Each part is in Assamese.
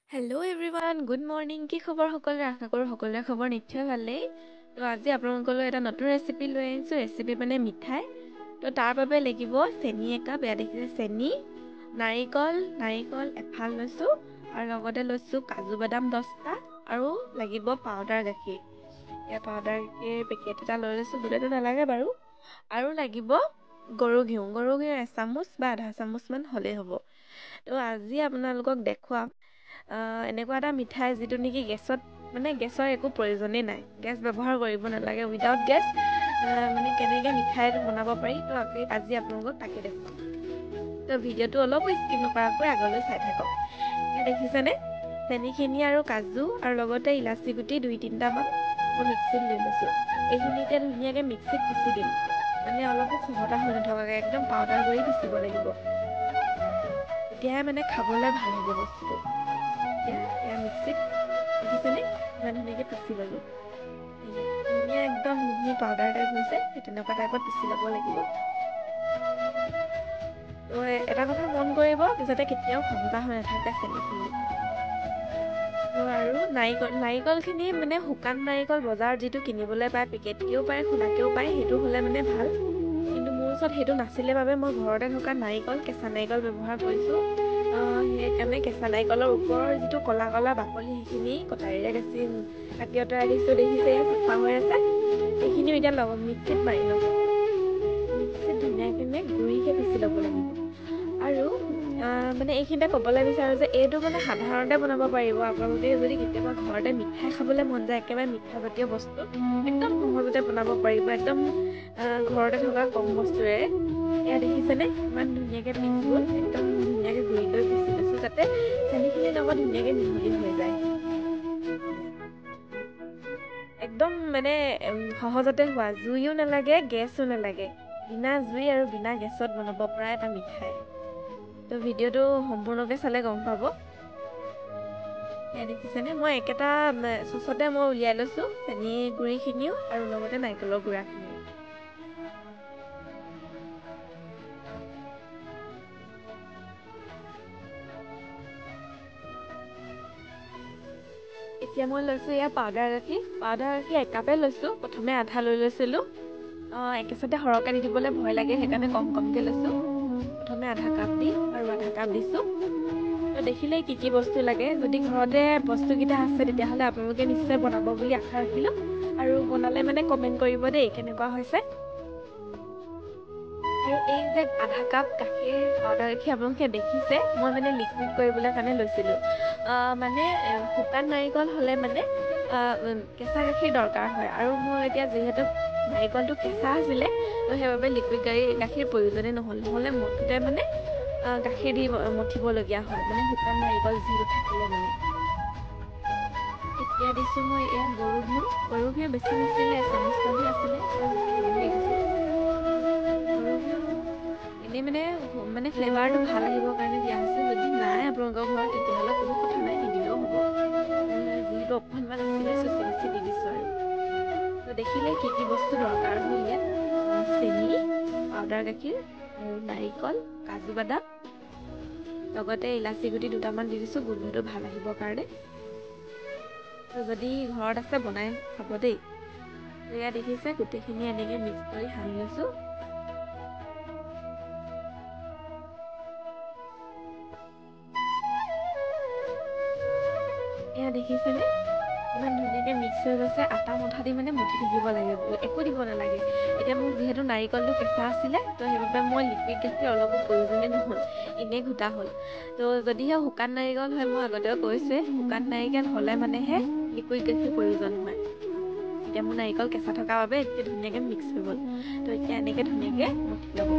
Hello' everyone, good morning. কি খবৰ সকলোৰে? আশা কৰোঁ সকলোৰে খবৰ নিশ্চয় ভালেই। তো আজি আপোনালোকলৈ এটা নতুন ৰেচিপি লৈ আহিছোঁ। ৰেচিপি মানে মিঠাই। তো তাৰ বাবে লাগিব চেনি একাপ, এয়া দেখিছে চেনি, নাৰিকল এফাল লৈছোঁ আৰু লগতে লৈছোঁ কাজু বাদাম 10টা আৰু লাগিব পাউডাৰ গাখীৰ। এয়া পাউডাৰ গাখীৰ পেকেট এটা লৈ লৈছোঁ, গোটেইটো নালাগে বাৰু। আৰু লাগিব গৰু ঘিউ এচামুচ বা আধা চামুচমান হ'লেই হ'ব। তো আজি আপোনালোকক দেখুৱাম এনেকুৱা এটা মিঠাই যিটো নেকি গেছৰ একো প্ৰয়োজনেই নাই। গেছ ব্যৱহাৰ কৰিব নালাগে। উইদাউট গেছ মানে কেনেকৈ মিঠাইটো বনাব পাৰি, তো আজি আপোনালোকক তাকে দেখুৱাম। তো ভিডিঅ'টো অলপ স্কিপ নকৰাকৈ আগলৈ চাই থাকক। দেখিছেনে? চেনিখিনি আৰু কাজু আৰু লগতে ইলাচি গুটি 2-3টামান মই মিক্সিত লৈ লৈছোঁ। এইখিনিতে ধুনীয়াকৈ মিক্সিত পিচি দিম, মানে অলপো খহটা হৈ নথকাকৈ একদম পাউডাৰ কৰি পিচিব লাগিব। তেতিয়াহে মানে খাবলৈ ভাল হ'ব বস্তুটো। এয়া মিক্সিত দেখিছেনে ইমান ধুনীয়াকৈ পিচি ল'লোঁ। ধুনীয়া একদম মিহি পাউডাৰ টাইপ হৈছে, সেই তেনেকুৱা টাইপত পিচি ল'ব লাগিব। তো এটা কথা মন কৰিব, যাতে কেতিয়াও খহটা হৈ নাথাকে চেনিখিনি। তো আৰু নাৰিকলখিনি মানে শুকান নাৰিকল বজাৰত যিটো কিনিবলৈ পায়, পেকেটকেও পায় খোলাকেও পায়, সেইটো হ'লে মানে ভাল। কিন্তু মোৰ ওচৰত সেইটো নাছিলে বাবে মই ঘৰতে থকা কেঁচা নাৰিকল ব্যৱহাৰ কৰিছোঁ। সেইকাৰণে কেঁচা নাৰিকলৰ ওপৰৰ যিটো ক'লা বাকলি, সেইখিনি কটাৰীৰে কাটি অঁতৰাই দিছোঁ। দেখিছে চাফা হৈ আছে। এইখিনিও এতিয়া মিক্সিত মাৰি ল'ম। মিক্সিত ধুনীয়াকৈ গুড়িকৈ পিচি ল'ব লাগিব। আৰু মানে এইখিনিতে ক'বলৈ বিচাৰোঁ যে এইটো মানে সাধাৰণতে বনাব পাৰিব আপোনালোকে। যদি কেতিয়াবা ঘৰতে মিঠাই খাবলৈ মন যায়, একেবাৰে মিঠা জাতীয় বস্তু একদম সহজতে বনাব পাৰিব, একদম ঘৰতে থকা কম বস্তুৰে। এয়া দেখিছেনে ইমান ধুনীয়াকৈ পিচ গ'ল, একদম ধুনীয়াকৈ গুড়ি কৰি পিচি লৈছোঁ, যাতে চেনিখিনিৰ লগত ধুনীয়াকৈ মিহলি হৈ যায়। একদম মানে সহজতে হোৱা, জুইও নালাগে গেছো নালাগে, বিনা জুই আৰু বিনা গেছত বনাব পৰা এটা মিঠাই। তো ভিডিঅ'টো সম্পূৰ্ণকৈ চালে গম পাব। এয়া দেখিছেনে, মই একেটা চচতে মই উলিয়াই লৈছোঁ চেনি গুড়িখিনিও আৰু লগতে নাৰিকলৰ গুড়াখিনিও। এতিয়া মই লৈছোঁ এয়া পাউডাৰ গাখীৰ একাপে লৈছোঁ। প্ৰথমে আধা লৈ লৈছিলোঁ। একেচাতে সৰহকৈ দি দিবলৈ ভয় লাগে, সেইকাৰণে কমকৈ লৈছোঁ। প্ৰথমে আধা কাপ দি আৰু আধা কাপ দিছোঁ। তো দেখিলেই কি বস্তু লাগে। যদি ঘৰতে বস্তুকেইটা আছে তেতিয়াহ'লে আপোনালোকে নিশ্চয় বনাব বুলি আশা ৰাখিলোঁ। আৰু বনালে মানে কমেণ্ট কৰিব দেই কেনেকুৱা হৈছে। আৰু এই যে আধা কাপ পাউডাৰ গাখীৰ আপোনালোকে দেখিছে, মই মানে লিকুইড কৰিবলৈ কাৰণে লৈছিলোঁ। মানে শুকান নাৰিকল হ'লে মানে কেঁচা গাখীৰ দৰকাৰ হয়, আৰু মোৰ এতিয়া যিহেতু নাৰিকলটো কেঁচা আছিলে, তো সেইবাবে লিকুইড গাখীৰ প্ৰয়োজনেই নহ'লে মঠোতে মানে গাখীৰ দি মঠিবলগীয়া হয়, মানে শুকান নাৰিকল যিহেতু থাকিলে মানে। এতিয়া দিছোঁ মই এয়া গৰু ঘিউ বেছি নাছিলে, এচামুচমানহে আছিলে, হৈ গৈছে। গৰু ঘিউ এনেই মানে ফ্লেভাৰটো ভাল আহিবৰ কাৰণে দিয়া হৈছে। যদি নাই আপোনালোকৰ ঘৰত তেতিয়াহ'লে কোনো কথা নাই, নিদিলেও হ'ব। যিহেতু অকণমান আছিলে চুচি বাচি দি দিছোঁ আৰু। তো দেখিলে কি বস্তু দৰকাৰ হ'ল ইয়াত। চেনি, পাউডাৰ গাখীৰ আৰু নাৰিকল, কাজু বাদাম, লগতে ইলাচি গুটি 2টামান দি দিছোঁ গোন্ধটো ভাল আহিবৰ কাৰণে। তো যদি ঘৰত আছে বনাই খাব দেই। এয়া দেখিছে গোটেইখিনি এনেকৈ মিক্স কৰি সানি লৈছোঁ। এয়া দেখিছেনে ইমান ধুনীয়াকৈ মিক্স হৈ গৈছে। আটা মঠা দি মানে মঠি থাকিব লাগে, একো দিব নালাগে। এতিয়া মোৰ যিহেতু নাৰিকলটো কেঁচা আছিলে, তো সেইবাবে মই লিকুইড গাখীৰ অলপো প্ৰয়োজনেই নহ'ল, এনেই ঘোটা হ'ল। তো যদিহে শুকান নাৰিকল হয়, মই আগতেও কৈছোঁৱে, শুকান নাৰিকল হ'লে মানেহে লিকুইড গাখীৰ প্ৰয়োজন হয়। এতিয়া মোৰ নাৰিকল কেঁচা থকা বাবে এতিয়া ধুনীয়াকৈ মিক্স হৈ গ'ল। তো এতিয়া এনেকৈ ধুনীয়াকৈ মঠি ল'ব।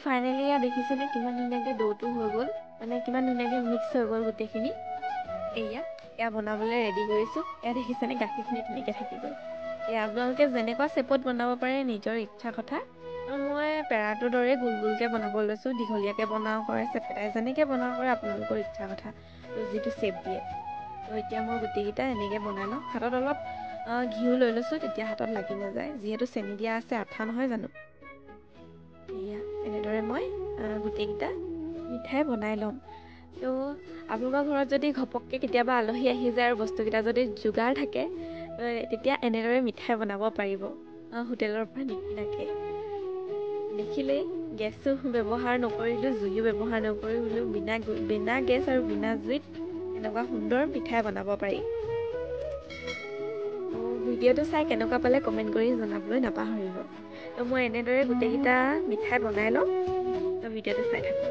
ফাইনেলি এয়া দেখিছেনে কিমান ধুনীয়াকৈ ডৌটো হৈ গ'ল, মানে কিমান ধুনীয়াকৈ মিক্স হৈ গ'ল গোটেইখিনি। এয়া বনাবলৈ ৰেডি কৰিছোঁ। এয়া দেখিছেনে গাখীৰখিনি ধুনীয়াকৈ থাকি গ'ল। এয়া আপোনালোকে যেনেকুৱা শ্বেপত বনাব পাৰে নিজৰ ইচ্ছা কথা। মই পেৰাটোৰ দৰে গোল গোলকৈ বনাব লৈছোঁ, দীঘলীয়াকৈ বনাওঁ কৰে, চেপেটাই যেনেকৈ বনাওঁ কৰে আপোনালোকৰ ইচ্ছা কথা, তো যিটো শ্বেপ দিয়ে। তো এতিয়া মই গোটেইকেইটা এনেকৈ বনাই লওঁ। হাতত অলপ ঘিউ লৈ লৈছোঁ, তেতিয়া হাতত লাগি নাযায়, যিহেতু চেনি দিয়া আছে, আঠা নহয় জানো। এয়া এনেদৰে মই গোটেইকেইটা মিঠাই বনাই ল'ম। তো আপোনালোকৰ ঘৰত যদি ঘপককৈ কেতিয়াবা আলহী আহি যায় আৰু বস্তুকেইটা যদি যোগাৰ থাকে, তেতিয়া এনেদৰে মিঠাই বনাব পাৰিব, হোটেলৰ পৰা নিকিনাকৈ। দেখিলেই গেছো ব্যৱহাৰ নকৰিলোঁ, জুইও ব্যৱহাৰ নকৰিলোঁ, বিনা গেছ আৰু বিনা জুইত এনেকুৱা সুন্দৰ মিঠাই বনাব পাৰি। ভিডিঅ'টো চাই কেনেকুৱা পালে কমেণ্ট কৰি জনাবলৈ নাপাহৰিব। তো মই এনেদৰে গোটেইকেইটা মিঠাই বনাই লওঁ, তো ভিডিঅ'টো চাই থাকোঁ।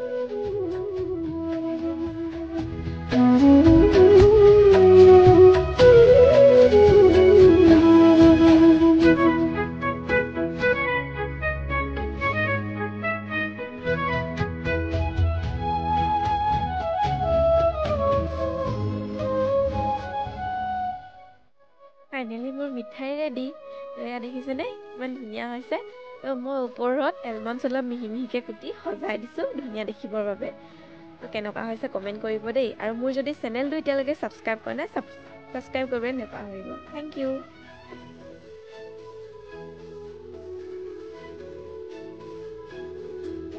ফাইনেলি মোৰ মিঠাই ৰেডি। এয়া দেখিছেনে ইমান ধুনীয়া হৈছে। তো মই ওপৰত এলমণ্ডছ অলপ মিহি মিহিকৈ কুটি সজাই দিছোঁ ধুনীয়া দেখিবৰ বাবে। তো কেনেকুৱা হৈছে কমেণ্ট কৰিব দেই। আৰু মোৰ যদি চেনেলটো এতিয়ালৈকে ছাবস্ক্ৰাইব কৰা নাই, ছাবস্ক্ৰাইব কৰিবলৈ নাপাহৰিব। Thank U.